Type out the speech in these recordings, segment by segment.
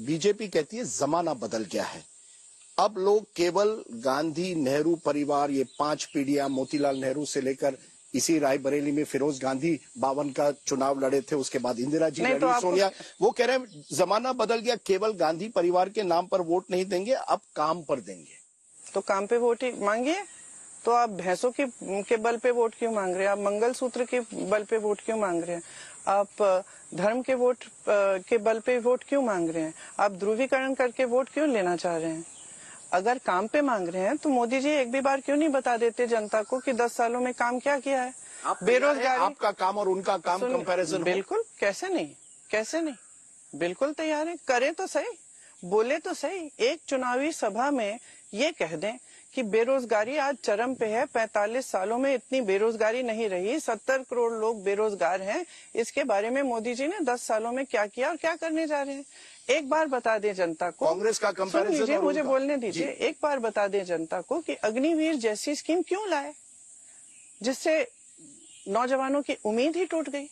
BJP कहती है जमाना बदल गया है, अब लोग केवल गांधी नेहरू परिवार, ये 5 पीढ़ियां, मोतीलाल नेहरू से लेकर इसी रायबरेली में फिरोज गांधी 52 का चुनाव लड़े थे, उसके बाद इंदिरा जी लड़ी, तो सोनिया, वो कह रहे हैं जमाना बदल गया, केवल गांधी परिवार के नाम पर वोट नहीं देंगे, अब काम पर देंगे। तो काम पे वोट ही मांगिए। तो आप भैंसों के बल पे वोट क्यों मांग रहे हैं? आप मंगलसूत्र के बल पे वोट क्यों मांग रहे हैं? आप धर्म के वोट के बल पे वोट क्यों मांग रहे हैं? आप ध्रुवीकरण करके वोट क्यों लेना चाह रहे हैं? अगर काम पे मांग रहे हैं तो मोदी जी एक भी बार क्यों नहीं बता देते जनता को कि 10 सालों में काम क्या किया है? बेरोजगारी, आपका काम और उनका काम कंपैरिजन? बिल्कुल, कैसे नहीं, कैसे नहीं, बिल्कुल तैयार है। करें तो सही, बोले तो सही। एक चुनावी सभा में ये कह दें कि बेरोजगारी आज चरम पे है, 45 सालों में इतनी बेरोजगारी नहीं रही, 70 करोड़ लोग बेरोजगार हैं। इसके बारे में मोदी जी ने 10 सालों में क्या किया और क्या करने जा रहे हैं, एक बार बता दें जनता को। कांग्रेस का कंपैरिजन, मुझे बोलने दीजिए। एक बार बता दें जनता को कि अग्निवीर जैसी स्कीम क्यों लाए, जिससे नौजवानों की उम्मीद ही टूट गई,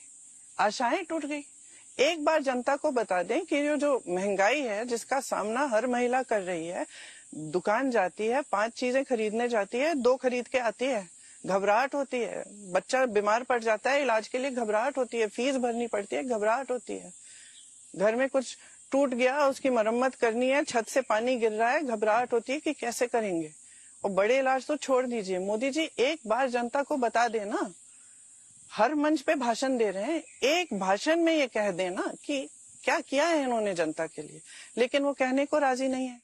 आशाएं टूट गई। एक बार जनता को बता दें कि जो महंगाई है जिसका सामना हर महिला कर रही है, दुकान जाती है, 5 चीजें खरीदने जाती है, 2 खरीद के आती है, घबराहट होती है। बच्चा बीमार पड़ जाता है, इलाज के लिए घबराहट होती है, फीस भरनी पड़ती है, घबराहट होती है। घर में कुछ टूट गया, उसकी मरम्मत करनी है, छत से पानी गिर रहा है, घबराहट होती है कि कैसे करेंगे। और बड़े इलाज तो छोड़ दीजिए। मोदी जी एक बार जनता को बता देना, हर मंच पे भाषण दे रहे हैं, एक भाषण में ये कह देना कि क्या किया है इन्होंने जनता के लिए, लेकिन वो कहने को राजी नहीं है।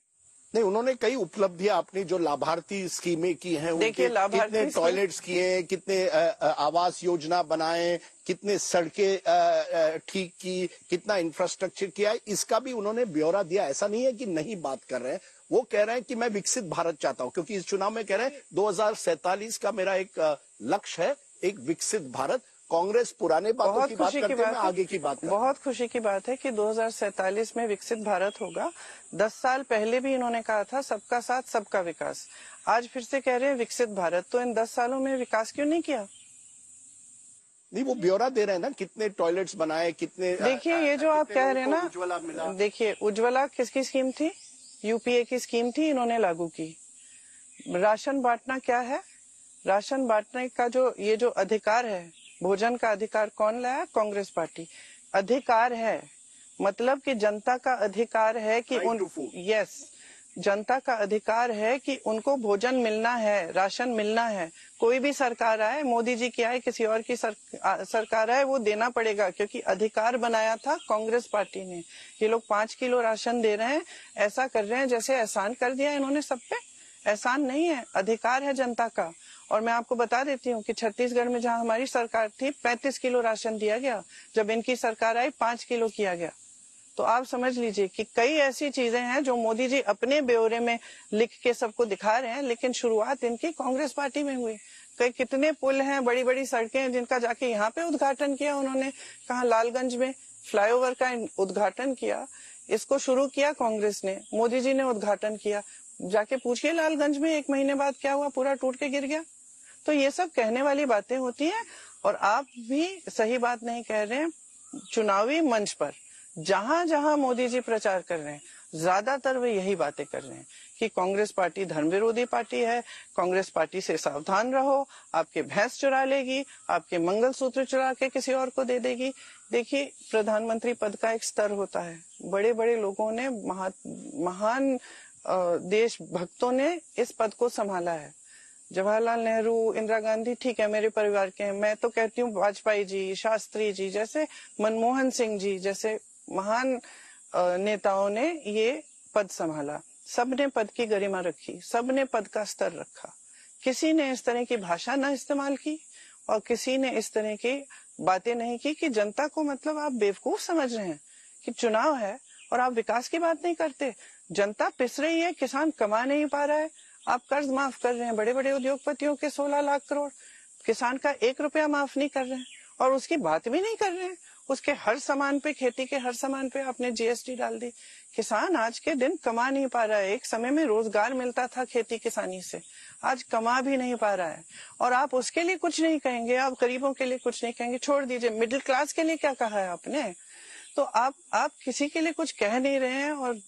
नहीं, उन्होंने कई उपलब्धियां अपनी जो लाभार्थी स्कीमें की हैं, देखिए कितने टॉयलेट्स किए, कितने आवास योजना बनाए, कितने सड़कें ठीक की, कितना इंफ्रास्ट्रक्चर किया है, इसका भी उन्होंने ब्यौरा दिया। ऐसा नहीं है कि नहीं बात कर रहे हैं, वो कह रहे हैं कि मैं विकसित भारत चाहता हूं, क्योंकि इस चुनाव में कह रहे हैं 2047 का मेरा एक लक्ष्य है, एक विकसित भारत। कांग्रेस पुराने बातों की बात करते हैं, आगे की बात। बहुत खुशी की बात है कि 2047 में विकसित भारत होगा। 10 साल पहले भी इन्होंने कहा था सबका साथ सबका विकास, आज फिर से कह रहे हैं विकसित भारत। तो इन 10 सालों में विकास क्यों नहीं किया? नहीं, वो ब्यौरा दे रहे हैं ना, कितने टॉयलेट्स बनाए, कितने। देखिए ये जो आप कह रहे हैं ना, देखिए उज्ज्वला किसकी स्कीम थी? यूपीए की स्कीम थी, इन्होंने लागू की। राशन बांटना क्या है? राशन बांटने का ये जो अधिकार है, भोजन का अधिकार कौन लाया? कांग्रेस पार्टी। अधिकार है मतलब कि जनता का अधिकार है कि जनता का अधिकार है कि उनको भोजन मिलना है, राशन मिलना है। कोई भी सरकार आए, मोदी जी की आए, किसी और की सरकार आए, वो देना पड़ेगा, क्योंकि अधिकार बनाया था कांग्रेस पार्टी ने। ये लोग 5 किलो राशन दे रहे हैं, ऐसा कर रहे हैं जैसे एहसान कर दिया इन्होंने सब पे। एहसान नहीं है, अधिकार है जनता का। और मैं आपको बता देती हूँ कि छत्तीसगढ़ में जहाँ हमारी सरकार थी 35 किलो राशन दिया गया, जब इनकी सरकार आई 5 किलो किया गया। तो आप समझ लीजिए कि कई ऐसी चीजें हैं जो मोदी जी अपने ब्यौरे में लिख के सबको दिखा रहे हैं, लेकिन शुरुआत इनकी कांग्रेस पार्टी में हुई। कितने पुल हैं, बड़ी बड़ी सड़कें हैं जिनका जाके यहाँ पे उद्घाटन किया उन्होंने। कहाँ? लालगंज में फ्लाईओवर का उद्घाटन किया, इसको शुरू किया कांग्रेस ने, मोदी जी ने उद्घाटन किया। जाके पूछिए लालगंज में 1 महीने बाद क्या हुआ, पूरा टूट के गिर गया। तो ये सब कहने वाली बातें होती हैं। और आप भी सही बात नहीं कह रहे हैं। चुनावी मंच पर जहां जहां मोदी जी प्रचार कर रहे हैं, ज्यादातर वे यही बातें कर रहे हैं कि कांग्रेस पार्टी धर्म विरोधी पार्टी है, कांग्रेस पार्टी से सावधान रहो, आपके भैंस चुरा लेगी, आपके मंगलसूत्र चुरा के किसी और को दे देगी। देखिए, प्रधानमंत्री पद का एक स्तर होता है। बड़े बड़े लोगों ने, महान देश भक्तों ने इस पद को संभाला है। जवाहरलाल नेहरू, इंदिरा गांधी ठीक है मेरे परिवार के हैं, मैं तो कहती हूँ वाजपेयी जी, शास्त्री जी जैसे, मनमोहन सिंह जी जैसे महान नेताओं ने ये पद संभाला। सबने पद की गरिमा रखी, सबने पद का स्तर रखा। किसी ने इस तरह की भाषा न इस्तेमाल की और किसी ने इस तरह की बातें नहीं की कि जनता को मतलब आप बेवकूफ समझ रहे हैं कि चुनाव है और आप विकास की बात नहीं करते। जनता पिस रही है, किसान कमा नहीं पा रहा है, आप कर्ज माफ कर रहे हैं बड़े बड़े उद्योगपतियों के 16 लाख करोड़, किसान का 1 रुपया माफ नहीं कर रहे हैं और उसकी बात भी नहीं कर रहे हैं। उसके हर सामान पे, खेती के हर सामान पे आपने जीएसटी डाल दी। किसान आज के दिन कमा नहीं पा रहा है। एक समय में रोजगार मिलता था खेती किसानी से, आज कमा भी नहीं पा रहा है। और आप उसके लिए कुछ नहीं कहेंगे, आप गरीबों के लिए कुछ नहीं कहेंगे। छोड़ दीजिए, मिडिल क्लास के लिए क्या कहा है आपने? तो आप किसी के लिए कुछ कह नहीं रहे हैं, और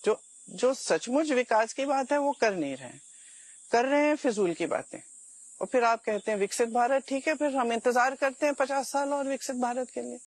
जो सचमुच विकास की बात है वो कर नहीं रहे हैं, कर रहे हैं फिजूल की बातें। और फिर आप कहते हैं विकसित भारत, ठीक है, फिर हम इंतजार करते हैं 50 साल और विकसित भारत के लिए।